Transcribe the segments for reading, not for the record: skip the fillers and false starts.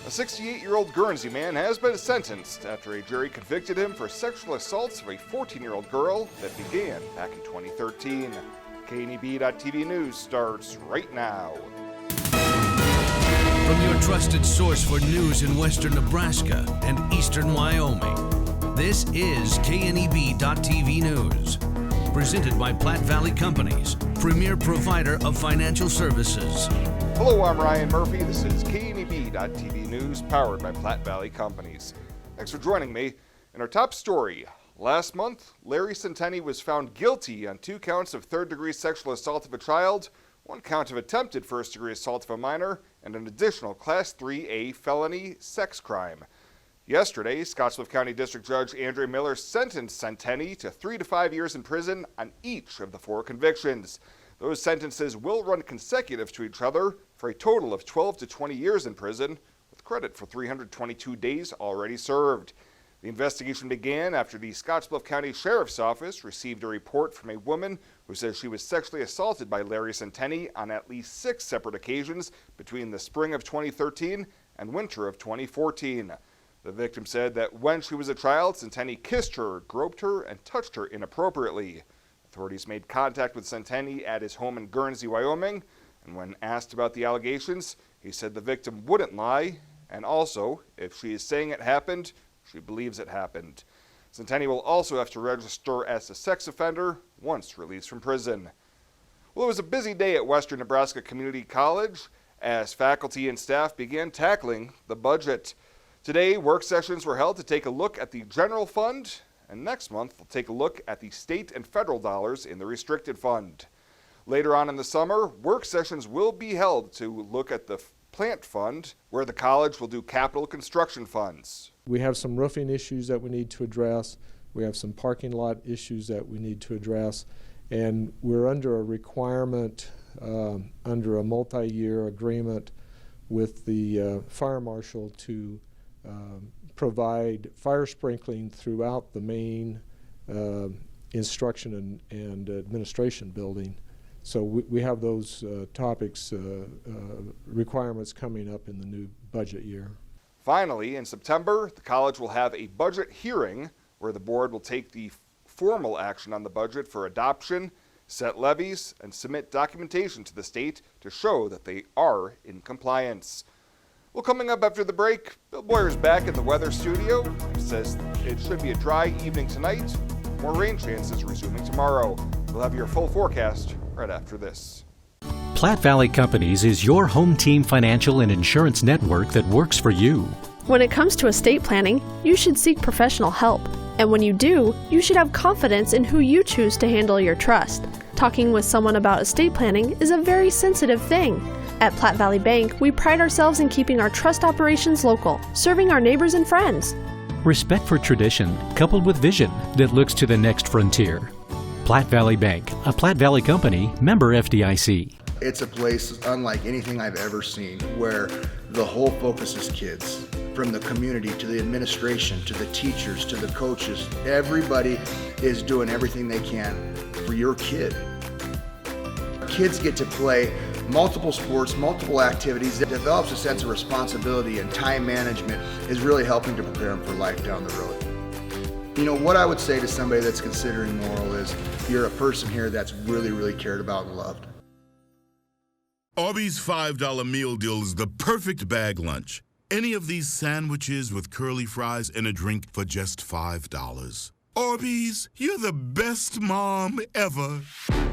A 68-year-old Guernsey man has been sentenced after a jury convicted him for sexual assaults of a 14-year-old girl that began back in 2013. KNEB.TV News starts right now. From your trusted source for news in western Nebraska and eastern Wyoming, this is KNEB.TV News. Presented by Platte Valley Companies, premier provider of financial services. Hello, I'm Ryan Murphy. This is KNEB.TV News, powered by Platte Valley Companies. Thanks for joining me. In our top story, last month, Larry Centeni was found guilty on 2 counts of third-degree sexual assault of a child, 1 count of attempted first-degree assault of a minor, and an additional Class 3A felony sex crime. Yesterday, Scotts Bluff County District Judge Andrea Miller sentenced Centeni to 3 to 5 years in prison on each of the 4 convictions. Those sentences will run consecutive to each other for a total of 12 to 20 years in prison, with credit for 322 days already served. The investigation began after the Scotts Bluff County Sheriff's Office received a report from a woman who says she was sexually assaulted by Larry Centeni on at least 6 separate occasions between the spring of 2013 and winter of 2014. The victim said that when she was a child, Centeni kissed her, groped her, and touched her inappropriately. Authorities made contact with Centeni at his home in Guernsey, Wyoming, and when asked about the allegations, he said the victim wouldn't lie, and also, if she is saying it happened, she believes it happened. Centeni will also have to register as a sex offender once released from prison. Well, it was a busy day at Western Nebraska Community College as faculty and staff began tackling the budget. Today, work sessions were held to take a look at the general fund, and next month, we'll take a look at the state and federal dollars in the restricted fund. Later on in the summer, work sessions will be held to look at the plant fund, where the college will do capital construction funds. We have some roofing issues that we need to address. We have some parking lot issues that we need to address. And we're under a requirement, under a multi-year agreement with the fire marshal to provide fire sprinkling throughout the main instruction and administration building. So we have those topics, requirements coming up in the new budget year. Finally, in September, the college will have a budget hearing where the board will take the formal action on the budget for adoption, set levies, and submit documentation to the state to show that they are in compliance. Well, coming up after the break, Bill Boyer's back in the weather studio. He says it should be a dry evening tonight. More rain chances resuming tomorrow. We'll have your full forecast right after this. Platte Valley Companies is your home team financial and insurance network that works for you. When it comes to estate planning, you should seek professional help. And when you do, you should have confidence in who you choose to handle your trust. Talking with someone about estate planning is a very sensitive thing. At Platte Valley Bank, we pride ourselves in keeping our trust operations local, serving our neighbors and friends. Respect for tradition, coupled with vision that looks to the next frontier. Platte Valley Bank, a Platte Valley company, member FDIC. It's a place unlike anything I've ever seen, where the whole focus is kids. From the community to the administration to the teachers to the coaches, everybody is doing everything they can for your kid. Kids get to play multiple sports, multiple activities. It develops a sense of responsibility, and time management is really helping to prepare them for life down the road. You know, what I would say to somebody that's considering moral is you're a person here that's really, really cared about and loved. Arby's $5 meal deal is the perfect bag lunch. Any of these sandwiches with curly fries and a drink for just $5. Arby's, you're the best mom ever.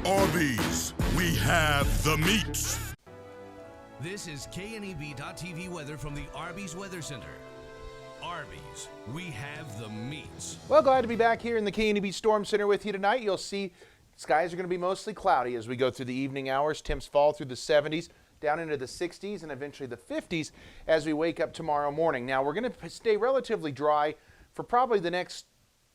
Arby's, we have the meats. This is KNEB.TV weather from the Arby's Weather Center. Arby's, we have the meats. Well, glad to be back here in the KNEB Storm Center with you tonight. You'll see skies are going to be mostly cloudy as we go through the evening hours. Temps fall through the 70s, down into the 60s, and eventually the 50s as we wake up tomorrow morning. Now, we're going to stay relatively dry for probably the next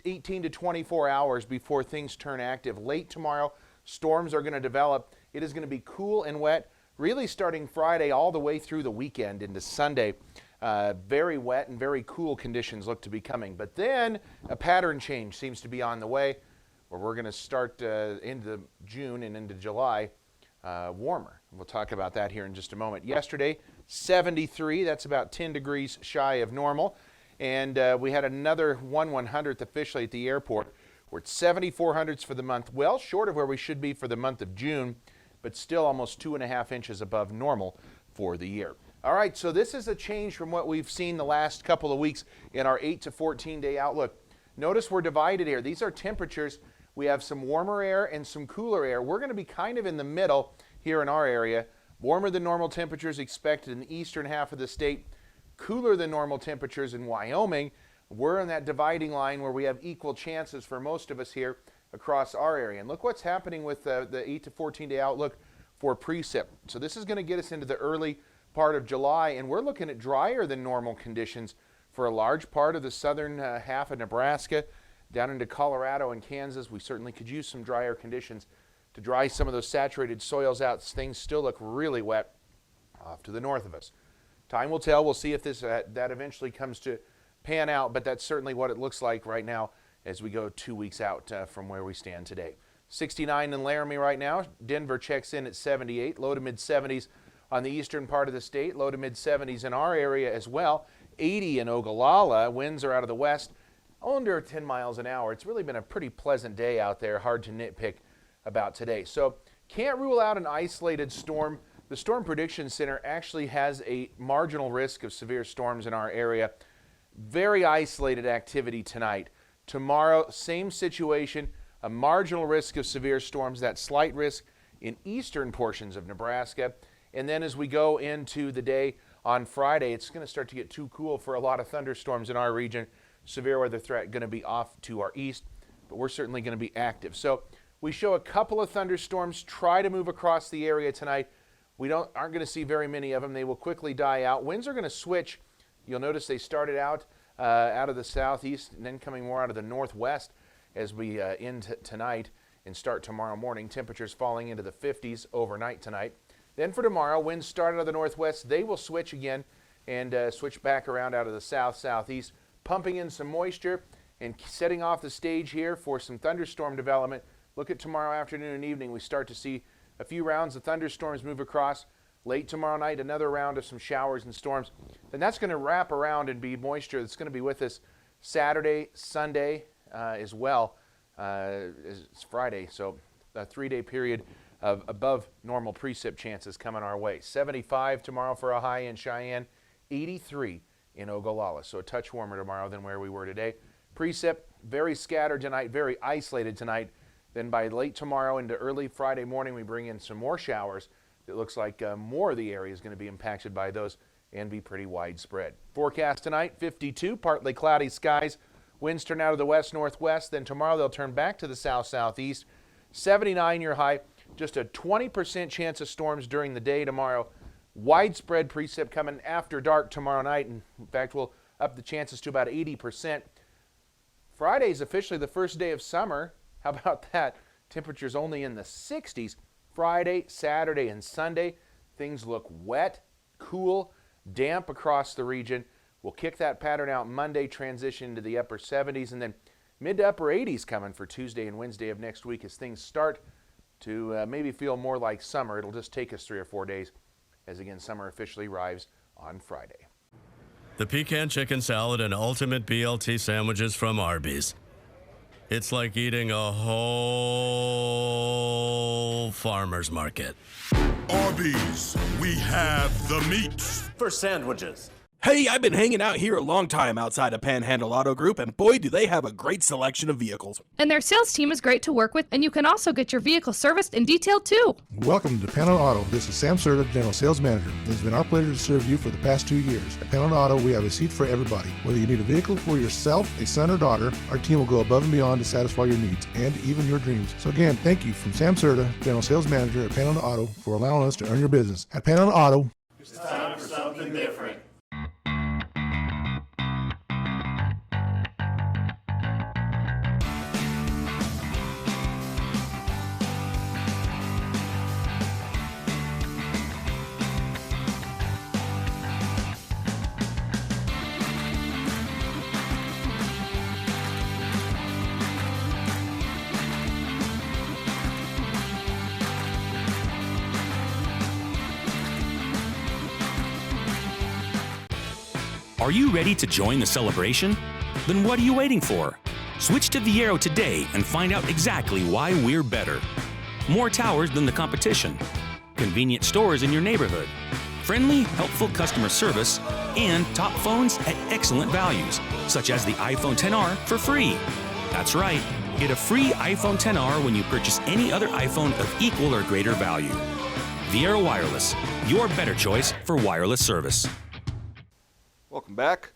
18 to 24 hours before things turn active. Late tomorrow, storms are going to develop. It is going to be cool and wet, really starting Friday all the way through the weekend into Sunday. Very wet and very cool conditions look to be coming. But then a pattern change seems to be on the way, where we're going to start into June and into July warmer. We'll talk about that here in just a moment. Yesterday, 73. That's about 10 degrees shy of normal. And we had another 1/100th officially at the airport. We're at 74 hundredths for the month, well short of where we should be for the month of June, but still almost 2.5 inches above normal for the year. All right, so this is a change from what we've seen the last couple of weeks in our 8 to 14 day outlook. Notice we're divided here. These are temperatures. We have some warmer air and some cooler air. We're going to be kind of in the middle here in our area. Warmer than normal temperatures expected in the eastern half of the state. Cooler than normal temperatures in Wyoming. We're in that dividing line where we have equal chances for most of us here across our area. And look what's happening with the 8 to 14 day outlook for precip. So this is going to get us into the early part of July, and we're looking at drier than normal conditions for a large part of the southern half of Nebraska, down into Colorado and Kansas. We certainly could use some drier conditions to dry some of those saturated soils out. Things still look really wet off to the north of us. Time will tell. We'll see if this that eventually comes to pan out, but that's certainly what it looks like right now as we go 2 weeks out from where we stand today. 69 in Laramie right now. Denver checks in at 78, low to mid 70s on the eastern part of the state, low to mid 70s in our area as well. 80 in Ogallala. Winds are out of the west, under 10 miles an hour. It's really been a pretty pleasant day out there. Hard to nitpick about today. So can't rule out an isolated storm. The Storm Prediction Center actually has a marginal risk of severe storms in our area. Very isolated activity tonight. Tomorrow, same situation, a marginal risk of severe storms, that slight risk in eastern portions of Nebraska. And then as we go into the day on Friday, it's going to start to get too cool for a lot of thunderstorms in our region. Severe weather threat going to be off to our east, but we're certainly going to be active. So we show a couple of thunderstorms try to move across the area tonight. We aren't going to see very many of them. They will quickly die out. Winds are going to switch. You'll notice they started out of the southeast and then coming more out of the northwest as we end tonight and start tomorrow morning. Temperatures falling into the 50s overnight tonight. Then for tomorrow, winds start out of the northwest. They will switch again and switch back around out of the south-southeast, pumping in some moisture and setting off the stage here for some thunderstorm development. Look at tomorrow afternoon and evening. We start to see a few rounds of thunderstorms move across. Late tomorrow night, another round of some showers and storms. Then that's going to wrap around and be moisture that's going to be with us Saturday, Sunday as well as Friday. So a 3-day period of above normal precip chances coming our way. 75 tomorrow for a high in Cheyenne, 83 in Ogallala. So a touch warmer tomorrow than where we were today. Precip, very scattered tonight, very isolated tonight. Then by late tomorrow into early Friday morning, we bring in some more showers. It looks like more of the area is going to be impacted by those and be pretty widespread. Forecast tonight, 52, partly cloudy skies. Winds turn out of the west-northwest. Then tomorrow they'll turn back to the south-southeast. 79 your high. Just a 20% chance of storms during the day tomorrow. Widespread precip coming after dark tomorrow night. And in fact, we'll up the chances to about 80%. Friday is officially the first day of summer. How about that? Temperatures only in the 60s. Friday, Saturday, and Sunday, things look wet, cool, damp across the region. We'll kick that pattern out Monday, transition into the upper 70s, and then mid to upper 80s coming for Tuesday and Wednesday of next week as things start to maybe feel more like summer. It'll just take us 3 or 4 days as, again, summer officially arrives on Friday. The pecan chicken salad and ultimate BLT sandwiches from Arby's. It's like eating a whole farmer's market. Arby's, we have the meats. For sandwiches. Hey, I've been hanging out here a long time outside of Panhandle Auto Group, and boy, do they have a great selection of vehicles. And their sales team is great to work with, and you can also get your vehicle serviced and detailed too. Welcome to Panhandle Auto. This is Sam Serta, General Sales Manager. It has been our pleasure to serve you for the past 2 years. At Panhandle Auto, we have a seat for everybody. Whether you need a vehicle for yourself, a son, or daughter, our team will go above and beyond to satisfy your needs and even your dreams. So again, thank you from Sam Serta, General Sales Manager at Panhandle Auto, for allowing us to earn your business. At Panhandle Auto, it's time for something different. Are you ready to join the celebration? Then what are you waiting for? Switch to Viero today and find out exactly why we're better. More towers than the competition, convenient stores in your neighborhood, friendly, helpful customer service, and top phones at excellent values, such as the iPhone XR for free. That's right, get a free iPhone XR when you purchase any other iPhone of equal or greater value. Viero Wireless, your better choice for wireless service. Welcome back.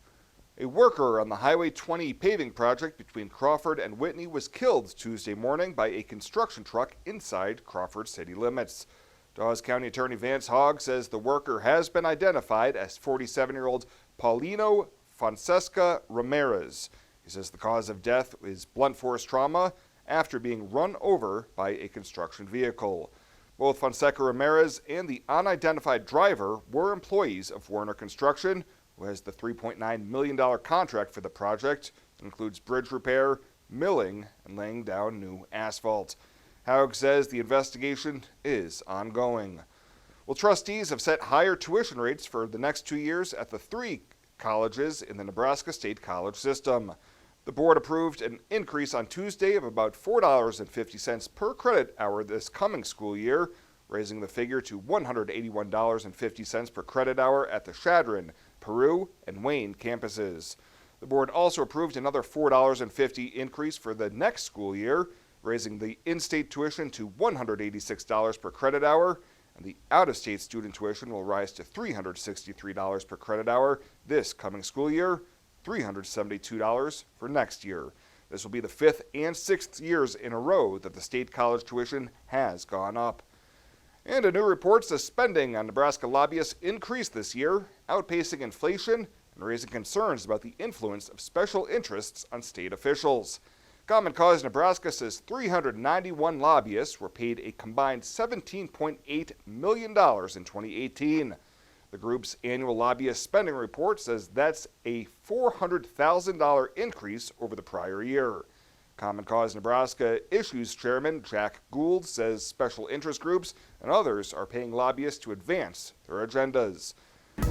A worker on the Highway 20 paving project between Crawford and Whitney was killed Tuesday morning by a construction truck inside Crawford city limits. Dawes County Attorney Vance Hogg says the worker has been identified as 47-year-old Paulino Fonseca Ramirez. He says the cause of death is blunt force trauma after being run over by a construction vehicle. Both Fonseca Ramirez and the unidentified driver were employees of Werner Construction, who has the $3.9 million contract for the project. It includes bridge repair, milling, and laying down new asphalt. Haug says the investigation is ongoing. Well, trustees have set higher tuition rates for the next 2 years at the 3 colleges in the Nebraska State College system. The board approved an increase on Tuesday of about $4.50 per credit hour this coming school year, raising the figure to $181.50 per credit hour at the Chadron, Peru, and Wayne campuses. The board also approved another $4.50 increase for the next school year, raising the in-state tuition to $186 per credit hour, and the out-of-state student tuition will rise to $363 per credit hour this coming school year, $372 for next year. This will be the 5th and 6th years in a row that the state college tuition has gone up. And a new report says spending on Nebraska lobbyists increased this year, outpacing inflation and raising concerns about the influence of special interests on state officials. Common Cause Nebraska says 391 lobbyists were paid a combined $17.8 million in 2018. The group's annual lobbyist spending report says that's a $400,000 increase over the prior year. Common Cause Nebraska Issues Chairman Jack Gould says special interest groups and others are paying lobbyists to advance their agendas.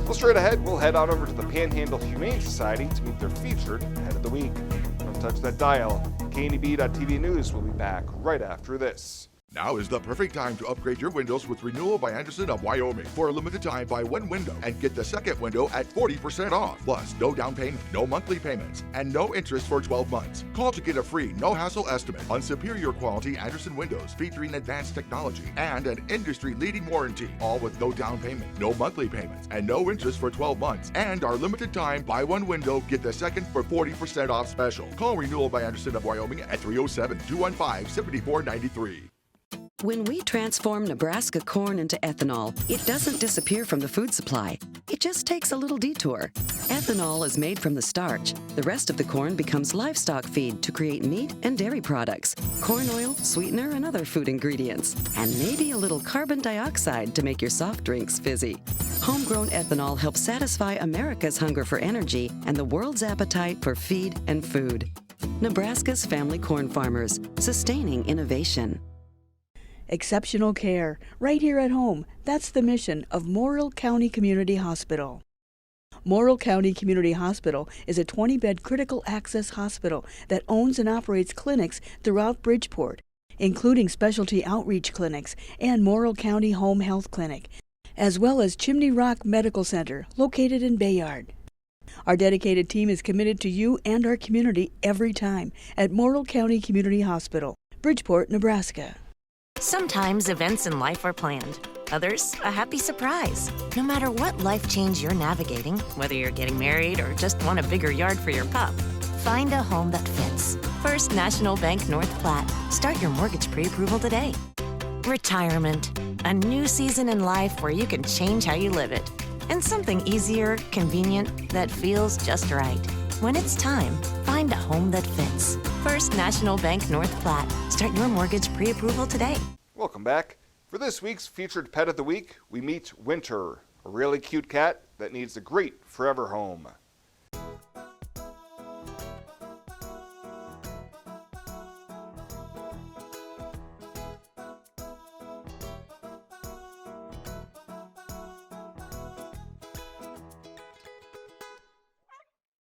Well, straight ahead, we'll head on over to the Panhandle Humane Society to meet their featured Pet of the Week. Don't touch that dial. KNEB.TV News will be back right after this. Now is the perfect time to upgrade your windows with Renewal by Anderson of Wyoming. For a limited time, buy one window and get the second window at 40% off. Plus, no down payment, no monthly payments, and no interest for 12 months. Call to get a free, no-hassle estimate on superior quality Anderson windows featuring advanced technology and an industry-leading warranty. All with no down payment, no monthly payments, and no interest for 12 months. And our limited time, buy one window, get the second for 40% off special. Call Renewal by Anderson of Wyoming at 307-215-7493. When we transform Nebraska corn into ethanol, it doesn't disappear from the food supply. It just takes a little detour. Ethanol is made from the starch. The rest of the corn becomes livestock feed to create meat and dairy products, corn oil, sweetener, and other food ingredients, and maybe a little carbon dioxide to make your soft drinks fizzy. Homegrown ethanol helps satisfy America's hunger for energy and the world's appetite for feed and food. Nebraska's family corn farmers, sustaining innovation. Exceptional care, right here at home. That's the mission of Morrill County Community Hospital. Morrill County Community Hospital is a 20-bed critical access hospital that owns and operates clinics throughout Bridgeport, including specialty outreach clinics and Morrill County Home Health Clinic, as well as Chimney Rock Medical Center, located in Bayard. Our dedicated team is committed to you and our community every time at Morrill County Community Hospital, Bridgeport, Nebraska. Sometimes events in life are planned. Others, a happy surprise. No matter what life change you're navigating, whether you're getting married or just want a bigger yard for your pup, find a home that fits. First National Bank North Platte. Start your mortgage pre-approval today. Retirement. A new season in life where you can change how you live it. And something easier, convenient, that feels just right. When it's time, find a home that fits. First National Bank North Platte. Start your mortgage pre-approval today. Welcome back. For this week's featured Pet of the Week, we meet Winter, a really cute cat that needs a great forever home.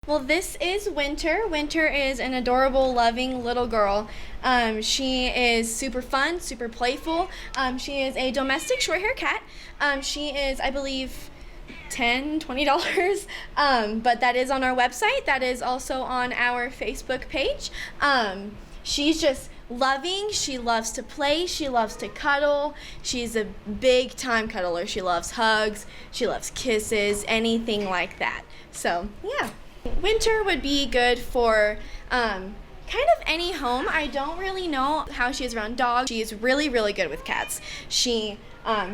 Well, this is Winter. Winter is an adorable, loving little girl. She is super fun, super playful. She is a domestic short-hair cat. She is, I believe, $10, $20, but that is on our website. That is also on our Facebook page. She's just loving. She loves to play. She loves to cuddle. She's a big time cuddler. She loves hugs. She loves kisses, anything like that. So, yeah. Winter would be good for kind of any home. I don't really know how she is around dogs. She is really, really good with cats. She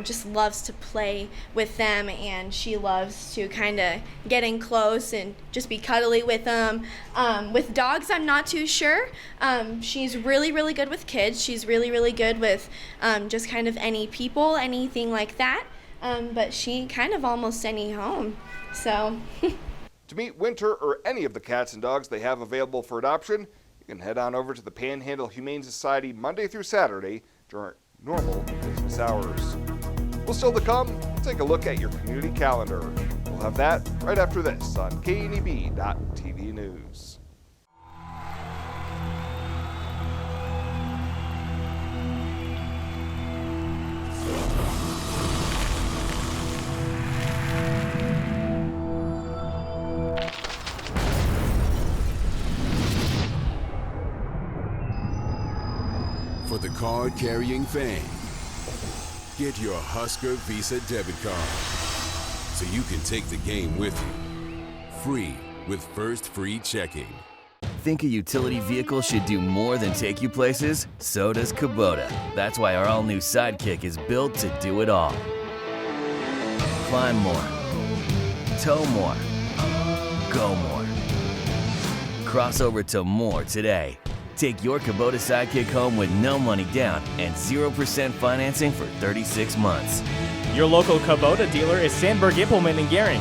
just loves to play with them, and she loves to kind of get in close and just be cuddly with them. With dogs, I'm not too sure. She's really, really good with kids. She's really, really good with just kind of any people, anything like that. But she kind of almost any home. So... To meet Winter or any of the cats and dogs they have available for adoption, you can head on over to the Panhandle Humane Society Monday through Saturday during normal business hours. Well, still to come, take a look at your community calendar. We'll have that right after this on KNEB.TV News. For the card-carrying fan, get your Husker Visa debit card so you can take the game with you. Free with First Free Checking. Think a utility vehicle should do more than take you places? So does Kubota. That's why our all-new Sidekick is built to do it all. Climb more. Tow more. Go more. Cross over to more today. Take your Kubota Sidekick home with no money down and 0% financing for 36 months. Your local Kubota dealer is Sandberg Implement in Gering.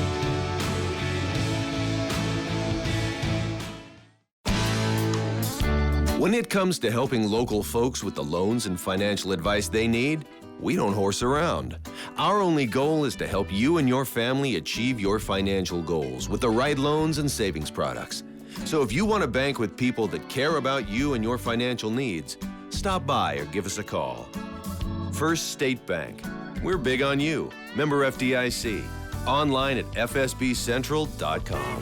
When it comes to helping local folks with the loans and financial advice they need, we don't horse around. Our only goal is to help you and your family achieve your financial goals with the right loans and savings products. So if you want to bank with people that care about you and your financial needs, stop by or give us a call. First State Bank. We're big on you. Member FDIC. Online at fsbcentral.com.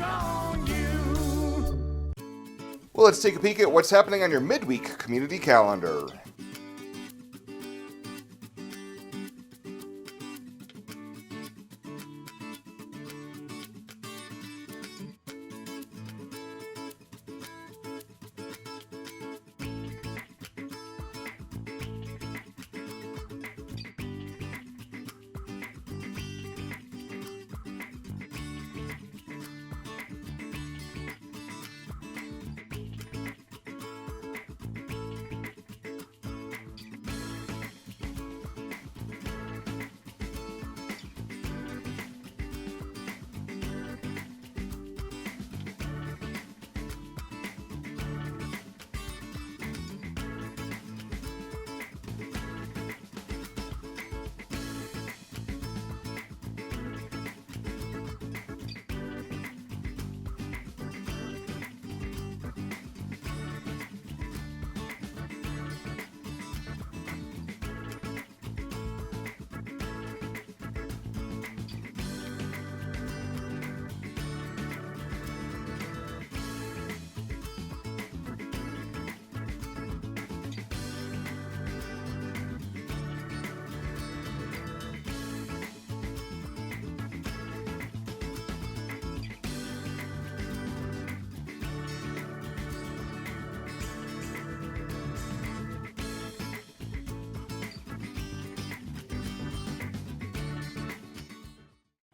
Well, let's take a peek at what's happening on your midweek community calendar.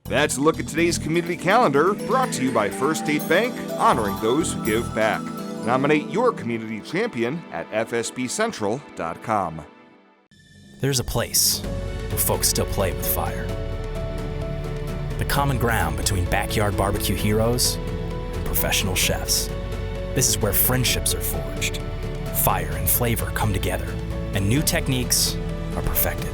That's a look at today's community calendar, brought to you by First State Bank, honoring those who give back. Nominate your community champion at fsbcentral.com. There's a place where folks still play with fire. The common ground between backyard barbecue heroes and professional chefs. This is where friendships are forged, fire and flavor come together, and new techniques are perfected.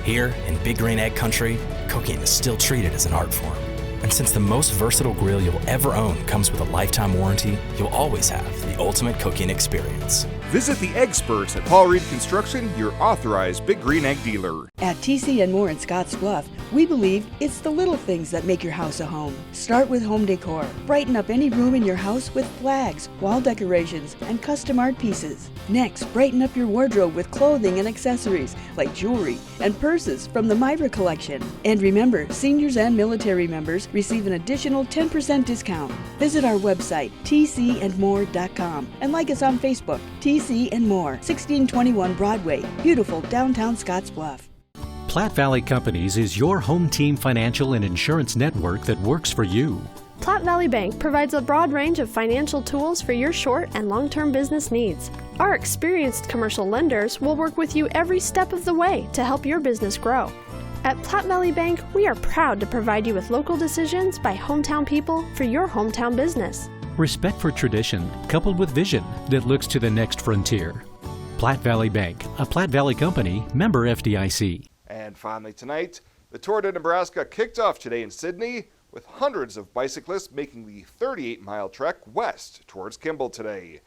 Here in Big Green Egg Country, cooking is still treated as an art form, and And since the most versatile grill you'll ever own comes with a lifetime warranty, you'll always have the ultimate cooking experience. Visit the experts at Paul Reed Construction, your authorized Big Green Egg dealer. At TC and More in Scotts Bluff, we believe it's the little things that make your house a home. Start with home decor. Brighten up any room in your house with flags, wall decorations, and custom art pieces. Next, brighten up your wardrobe with clothing and accessories like jewelry and purses from the Myra collection. And remember, seniors and military members receive an additional 10% discount. Visit our website, tcandmore.com, and like us on Facebook, TC and More, 1621 Broadway, beautiful downtown Scotts Bluff. Platte Valley Companies is your home team financial and insurance network that works for you. Platte Valley Bank provides a broad range of financial tools for your short and long-term business needs. Our experienced commercial lenders will work with you every step of the way to help your business grow. At Platte Valley Bank, we are proud to provide you with local decisions by hometown people for your hometown business. Respect for tradition, coupled with vision that looks to the next frontier. Platte Valley Bank, a Platte Valley company, member FDIC. And finally tonight, the Tour de Nebraska kicked off today in Sydney, with hundreds of bicyclists making the 38-mile trek west towards Kimball today.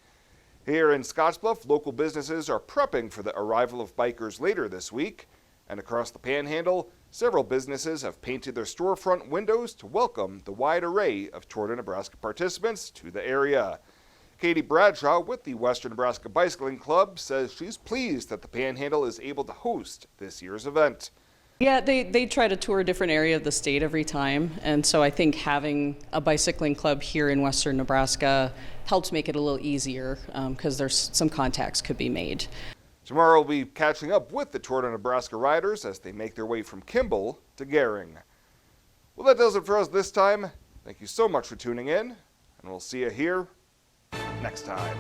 Here in Scottsbluff, local businesses are prepping for the arrival of bikers later this week. And across the Panhandle, several businesses have painted their storefront windows to welcome the wide array of Tour de Nebraska participants to the area. Katie Bradshaw with the Western Nebraska Bicycling Club says she's pleased that the Panhandle is able to host this year's event. Yeah, they try to tour a different area of the state every time, and so I think having a bicycling club here in Western Nebraska helps make it a little easier because there's some contacts could be made. Tomorrow we'll be catching up with the Tour de Nebraska riders as they make their way from Kimball to Gering. Well, that does it for us this time. Thank you so much for tuning in, and we'll see you here next time.